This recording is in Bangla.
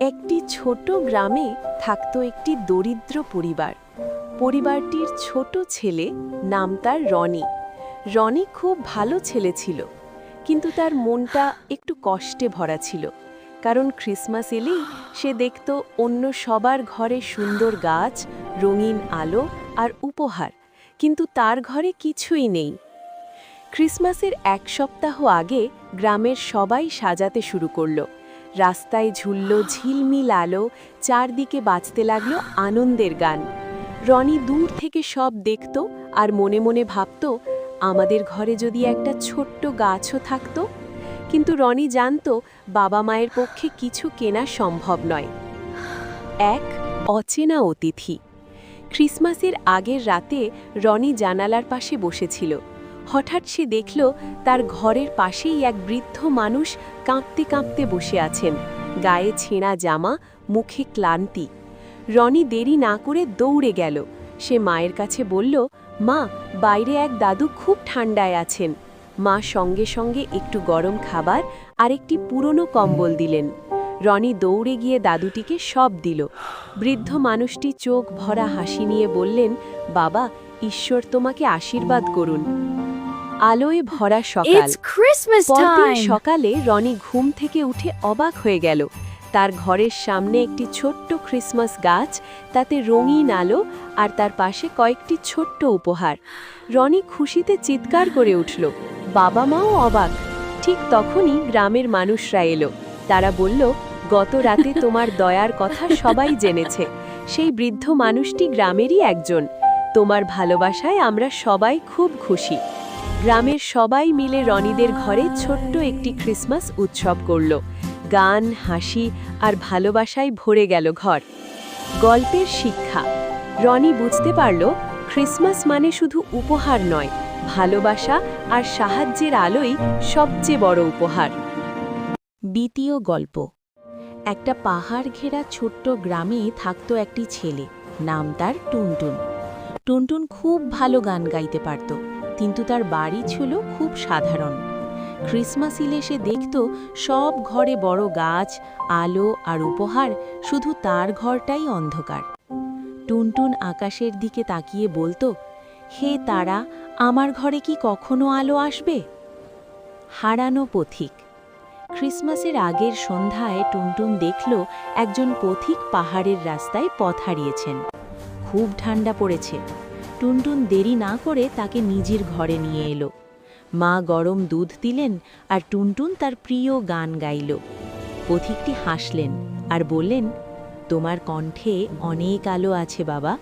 একটি ছোট গ্রামে থাকত একটি দরিদ্র পরিবার। পরিবারটির ছোট ছেলে, নাম তার রনি। রনি খুব ভালো ছেলে ছিল, কিন্তু তার মনটা একটু কষ্টে ভরা ছিল। কারণ ক্রিসমাস এলেই সে দেখত অন্য সবার ঘরে সুন্দর গাছ, রঙিন আলো আর উপহার, কিন্তু তার ঘরে কিছুই নেই। ক্রিসমাসের এক সপ্তাহ আগে গ্রামের সবাই সাজাতে শুরু করলো। রাস্তায় ঝুলল ঝিলমিল আলো, চারদিকে বাজতে লাগলো আনন্দের গান। রনি দূর থেকে সব দেখত আর মনে মনে ভাবত, আমাদের ঘরে যদি একটা ছোট্ট গাছও থাকতো। কিন্তু রনি জানত বাবা মায়ের পক্ষে কিছু কেনা সম্ভব নয়। এক অচেনা অতিথি। ক্রিসমাসের আগের রাতে রনি জানালার পাশে বসেছিল। হঠাৎ সে দেখল তার ঘরের পাশেই এক বৃদ্ধ মানুষ কাঁপতে কাঁপতে বসে আছেন, গায়ে ছেঁড়া জামা, মুখে ক্লান্তি। রনি দেরি না করে দৌড়ে গেল। সে মায়ের কাছে বলল, মা, বাইরে এক দাদু খুব ঠান্ডায় আছেন। মা সঙ্গে সঙ্গে একটু গরম খাবার আর একটি পুরনো কম্বল দিলেন। রনি দৌড়ে গিয়ে দাদুটিকে সব দিল। বৃদ্ধ মানুষটি চোখ ভরা হাসি নিয়ে বললেন, বাবা, ঈশ্বর তোমাকে আশীর্বাদ করুন। আলোয় ভরা সকাল। পরদিন সকালে রনি ঘুম থেকে উঠে অবাক হয়ে গেল। তার ঘরের সামনে একটি ছোট্ট ক্রিসমাস গাছ, তাতে রঙিন আলো আর তার পাশে কয়েকটি ছোট্ট উপহার। রনি খুশিতে চিৎকার করে উঠল। বাবা মাও অবাক। ঠিক তখনই গ্রামের মানুষরা এলো। তারা বলল, গত রাতে তোমার দয়ার কথা সবাই জেনেছে। সেই বৃদ্ধ মানুষটি গ্রামেরই একজন। তোমার ভালোবাসায় আমরা সবাই খুব খুশি। গ্রামের সবাই মিলে রনিদের ঘরে ছোট্ট একটি ক্রিসমাস উৎসব করল। গান, হাসি আর ভালোবাসায় ভরে গেল ঘর। গল্পের শিক্ষা। রনি বুঝতে পারল, ক্রিসমাস মানে শুধু উপহার নয়, ভালোবাসা আর সাহায্যের আলোই সবচেয়ে বড় উপহার। দ্বিতীয় গল্প। একটা পাহাড় ঘেরা ছোট্ট গ্রামে থাকত একটি ছেলে, নাম তার টুনটুন। টুনটুন খুব ভালো গান গাইতে পারত, কিন্তু তার বাড়ি ছিল খুব সাধারণ। ক্রিসমাস এলে সে দেখত সব ঘরে বড় গাছ, আলো আর উপহার, শুধু তার ঘরটাই অন্ধকার। টুনটুন আকাশের দিকে তাকিয়ে বলতো, হে তারা, আমার ঘরে কি কখনো আলো আসবে? হারানো পথিক। ক্রিসমাসের আগের সন্ধ্যায় টুনটুন দেখল একজন পথিক পাহাড়ের রাস্তায় পথ হারিয়েছেন। খুব ঠান্ডা পড়েছে। টুনটুন দেরি না করে তাকে নিজের ঘরে নিয়ে এলো। মা গরম দুধ দিলেন আর টুনটুন তার প্রিয় গান গাইল। পথিকটি হাসলেন আর বললেন, তোমার কণ্ঠে অনেক আলো আছে বাবা।